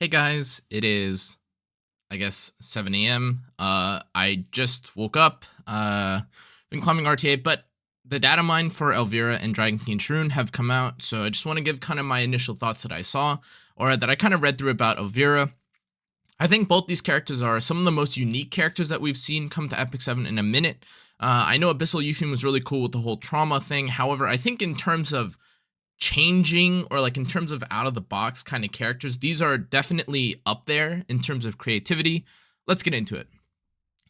Hey guys, it is, I guess, 7 a.m. I just woke up, been climbing RTA, but the data mine for Elvira and Dragon King Sharun have come out, so I just want to give kind of my initial thoughts that I saw, or that I kind of read through about Elvira. I think both these characters are some of the most unique characters that we've seen come to EpicSeven in a minute. I know Abyssal Eupheme was really cool with the whole trauma thing, however, I think in terms of changing or like in terms of out of the box kind of characters, these are definitely up there in terms of creativity. Let's get into it.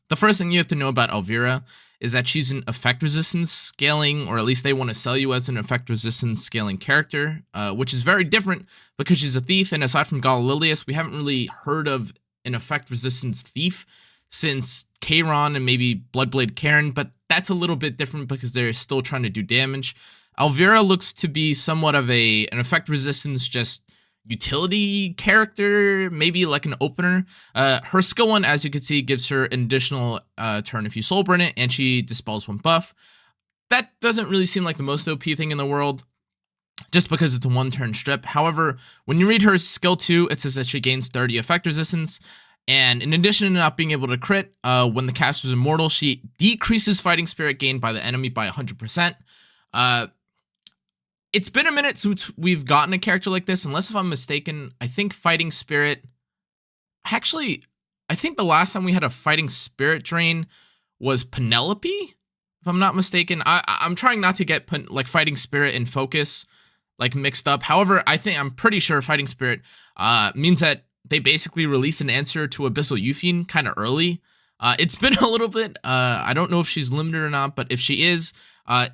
The first thing you have to know about Elvira is that she's an effect resistance scaling, or at least they want to sell you as an effect resistance scaling character, which is very different because she's a thief, and aside from Galililius, we haven't really heard of an effect resistance thief since Kayron and maybe Bloodblade Karen, but that's a little bit different because they're still trying to do damage. Elvira looks to be somewhat of an effect resistance just utility character, maybe like an opener. Her skill 1, as you can see, gives her an additional turn if you soul burn it, and she dispels 1 buff. That doesn't really seem like the most OP thing in the world, just because it's a 1-turn strip. However, when you read her skill 2, it says that she gains 30 effect resistance, and in addition to not being able to crit, when the caster is immortal, she decreases fighting spirit gained by the enemy by 100%. It's been a minute since we've gotten a character like this, unless if I'm mistaken. I think Fighting Spirit... Actually, I think the last time we had a Fighting Spirit drain was Penelope, if I'm not mistaken. I'm trying not to get like Fighting Spirit and Focus like mixed up. However, I'm pretty sure Fighting Spirit means that they basically released an answer to Abyssal Eupheme kind of early. It's been a little bit. I don't know if she's limited or not, but if she is...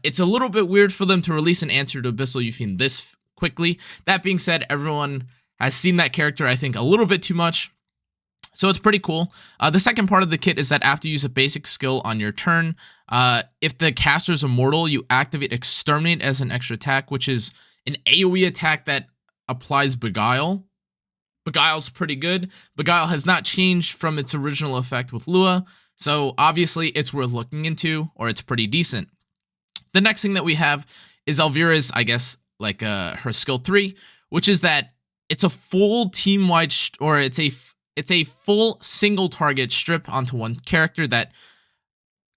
it's a little bit weird for them to release an answer to Abyssal Eupheme this quickly. That being said, everyone has seen that character, I think, a little bit too much. So it's pretty cool. The second part of the kit is that after you use a basic skill on your turn, if the caster is immortal, you activate Exterminate as an extra attack, which is an AoE attack that applies Beguile. Beguile's pretty good. Beguile has not changed from its original effect with Lua, so obviously it's worth looking into, or it's pretty decent. The next thing that we have is Elvira's, I guess, like her skill 3, which is that it's a full team-wide, or it's a full single target strip onto one character that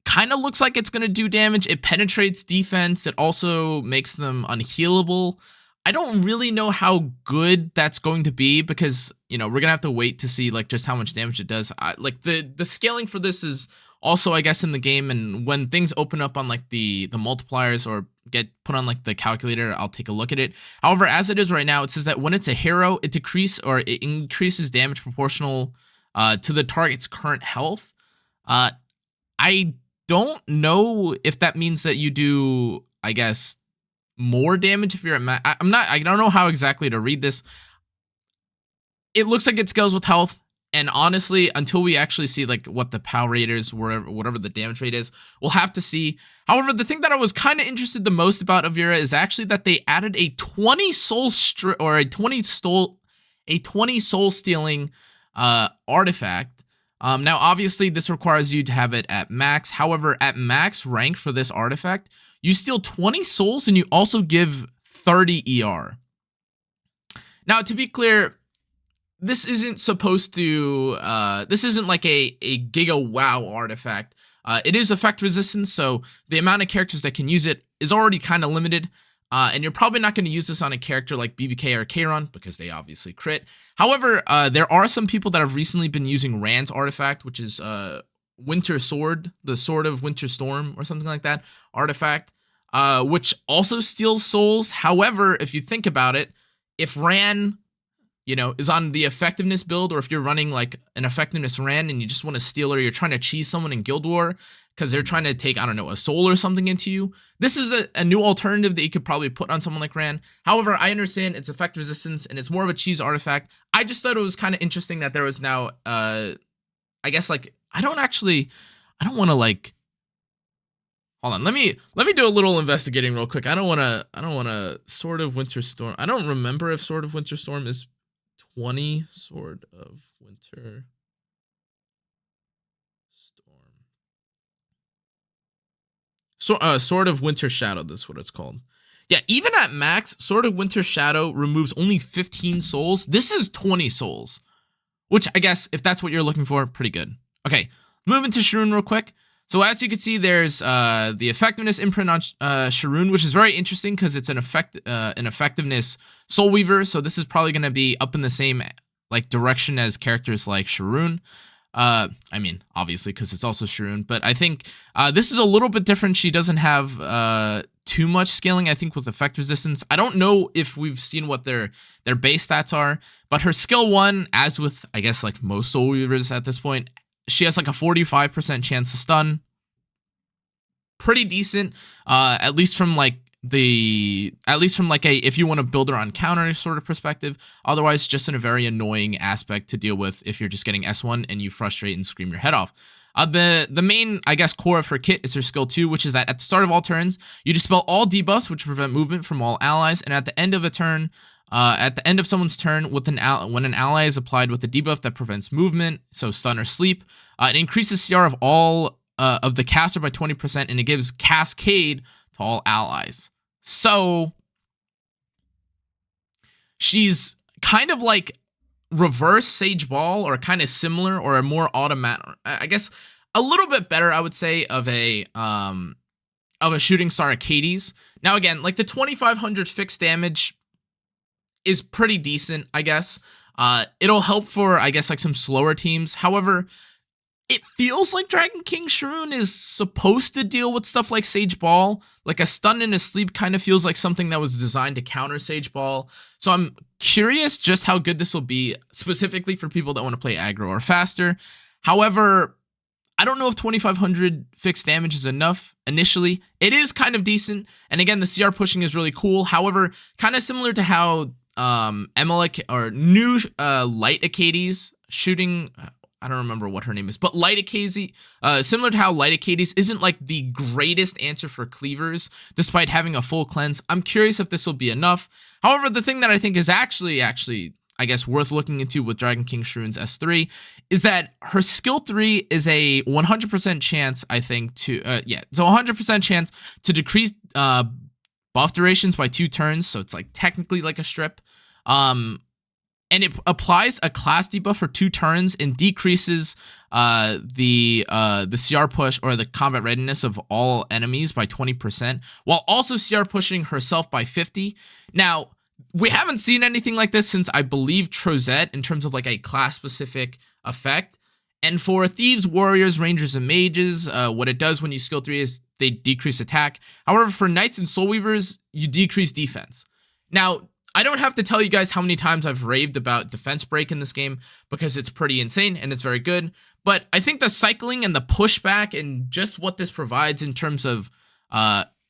kind of looks like it's going to do damage. It penetrates defense. It also makes them unhealable. I don't really know how good that's going to be because, you know, we're going to have to wait to see like just how much damage it does. Like the scaling for this is also, I guess, in the game, and when things open up on like the multipliers or get put on like the calculator, I'll take a look at it. However, as it is right now, it says that when it's a hero, it increases damage proportional to the target's current health. I don't know if that means that you do, I guess, more damage if you're at max. I don't know how exactly to read this. It looks like it scales with health. And honestly, until we actually see like what the power rate is, whatever the damage rate is, we'll have to see. However, the thing that I was kind of interested the most about Elvira is actually that they added a 20 soul stealing artifact. Now, obviously, this requires you to have it at max. However, at max rank for this artifact, you steal 20 souls and you also give 30 ER. Now, to be clear, this isn't supposed to, this isn't like a Giga WoW artifact. It is effect resistance, so the amount of characters that can use it is already kind of limited. And you're probably not going to use this on a character like BBK or Kayron because they obviously crit. However, there are some people that have recently been using Rand's artifact, which is Winter Sword, the Sword of Winter Storm or something like that artifact, which also steals souls. However, if you think about it, if Rand, you know, is on the effectiveness build, or if you're running like an effectiveness Rand and you just want to steal, or you're trying to cheese someone in Guild War because they're trying to take, I don't know, a soul or something into you, this is a new alternative that you could probably put on someone like Rand. However, I understand it's effect resistance and it's more of a cheese artifact. I just thought it was kind of interesting that there was now, I guess, like, I don't want to like, hold on, let me do a little investigating real quick. I don't want to Sword of Winter Storm. I don't remember if Sword of Winter Storm is 20. Sword of Winter Storm. Sword of Winter Shadow, that's what it's called. Yeah, even at max, Sword of Winter Shadow removes only 15 souls. This is 20 souls. which I guess if that's what you're looking for, pretty good. Okay, moving to Sharun real quick. So as you can see, there's the effectiveness imprint on Sharun, which is very interesting because it's an effectiveness Soul Weaver. So this is probably going to be up in the same like direction as characters like Sharun. I mean, obviously, because it's also Sharun, but I think this is a little bit different. She doesn't have too much scaling, I think, with effect resistance. I don't know if we've seen what their base stats are, but her skill 1, as with, I guess, like most Soul Weavers at this point, she has like a 45% chance to stun. Pretty decent, at least from like a if you want to build her on counter sort of perspective. Otherwise, just in a very annoying aspect to deal with if you're just getting S1 and you frustrate and scream your head off. The main, I guess, core of her kit is her skill 2, which is that at the start of all turns, you dispel all debuffs which prevent movement from all allies, and at the end of a turn, at the end of someone's turn, when an ally is applied with a debuff that prevents movement, so stun or sleep, it increases CR of all of the caster by 20%, and it gives Cascade to all allies. So she's kind of like reverse Sage Ball, or kind of similar, or a more automatic, I guess a little bit better, I would say, of a shooting star Arcades. Now again, like the 2500 fixed damage is pretty decent, I guess. It'll help for, I guess, like some slower teams. However, it feels like Dragon King Sharun is supposed to deal with stuff like Sage Ball. Like a stun and a sleep kind of feels like something that was designed to counter Sage Ball. So I'm curious just how good this will be, specifically for people that want to play aggro or faster. However, I don't know if 2500 fixed damage is enough initially. It is kind of decent. And again, the CR pushing is really cool. However, kind of similar to how Emelec or new Light Arcades shooting, I don't remember what her name is, but Light Arcades, similar to how Light Arcades isn't like the greatest answer for cleavers, despite having a full cleanse. I'm curious if this will be enough. However, the thing that I think is actually, I guess, worth looking into with Dragon King Sharun's S3 is that her skill 3 is a 100% chance, I think, to, it's a 100% chance to decrease buff durations by 2 turns. So it's like technically like a strip. And it applies a class debuff for 2 turns and decreases the CR push or the combat readiness of all enemies by 20%, while also CR pushing herself by 50. Now, we haven't seen anything like this since, I believe, Trozette in terms of like a class-specific effect. And for Thieves, Warriors, Rangers, and Mages, what it does when you skill 3 is they decrease attack. However, for Knights and Soul Weavers, you decrease defense. Now, I don't have to tell you guys how many times I've raved about defense break in this game, because it's pretty insane and it's very good. But I think the cycling and the pushback and just what this provides in terms of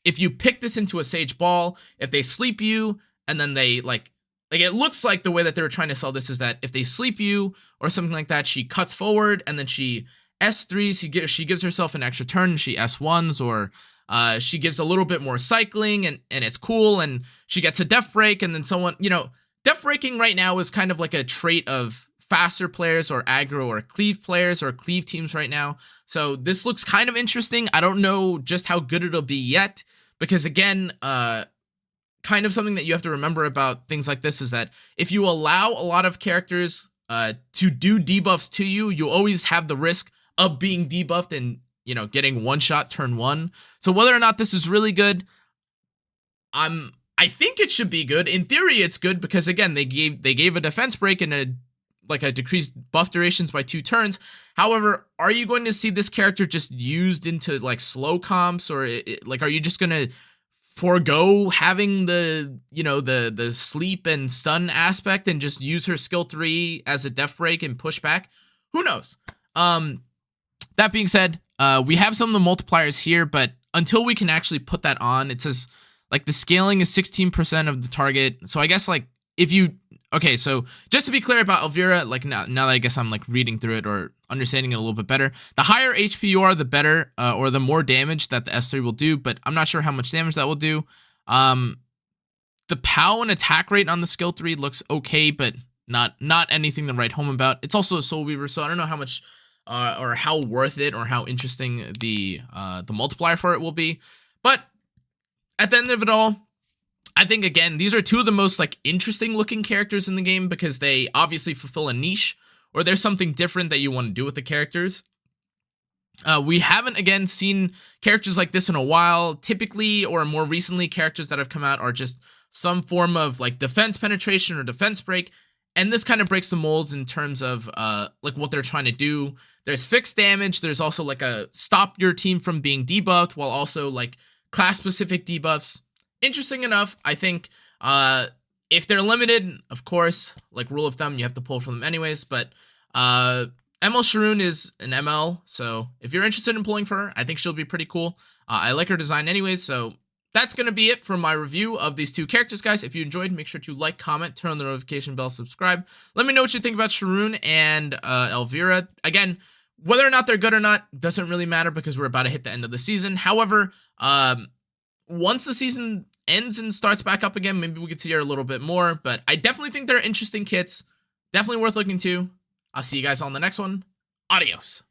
if you pick this into a Sage Ball, if they sleep you and then they like it looks like the way that they're trying to sell this is that if they sleep you or something like that, she cuts forward and then she S3s, she gives herself an extra turn and she S1s, or she gives a little bit more cycling and it's cool, and she gets a def break, and then someone, def breaking right now is kind of like a trait of faster players or aggro or cleave players or cleave teams right now. So this looks kind of interesting. I don't know just how good it'll be yet, because again, kind of something that you have to remember about things like this is that if you allow a lot of characters to do debuffs to you, you always have the risk of being debuffed and getting one shot turn 1. So whether or not this is really good, I think it should be good. In theory, it's good because again, they gave a defense break and a decreased buff durations by 2 turns. However, are you going to see this character just used into like slow comps, or are you just gonna forego having the sleep and stun aspect and just use her skill 3 as a def break and push back? Who knows? That being said, we have some of the multipliers here, but until we can actually put that on, it says like the scaling is 16% of the target. So I guess like okay, so just to be clear about Elvira, like now that I guess I'm like reading through it or understanding it a little bit better, the higher HP you are, the better, or the more damage that the S3 will do, but I'm not sure how much damage that will do. The POW and attack rate on the skill 3 looks okay, but not anything to write home about. It's also a Soul Weaver, so I don't know how much or how worth it or how interesting the multiplier for it will be. But at the end of it all, I think, again, these are 2 of the most like interesting looking characters in the game because they obviously fulfill a niche or there's something different that you want to do with the characters. We haven't again seen characters like this in a while. Typically, or more recently, characters that have come out are just some form of like defense penetration or defense break, and this kind of breaks the molds in terms of like what they're trying to do. There's fixed damage. There's also like a stop your team from being debuffed, while also like class specific debuffs. Interesting enough, I think. If they're limited, of course, like rule of thumb, you have to pull from them anyways. But ML Sharun is an ML, so if you're interested in pulling for her, I think she'll be pretty cool. I like her design anyways, so that's going to be it for my review of these two characters, guys. If you enjoyed, make sure to like, comment, turn on the notification bell, subscribe. Let me know what you think about Sharun and Elvira. Again, whether or not they're good or not doesn't really matter because we're about to hit the end of the season. However, once the season ends and starts back up again, maybe we could see her a little bit more. But I definitely think they're interesting kits. Definitely worth looking to. I'll see you guys on the next one. Adios.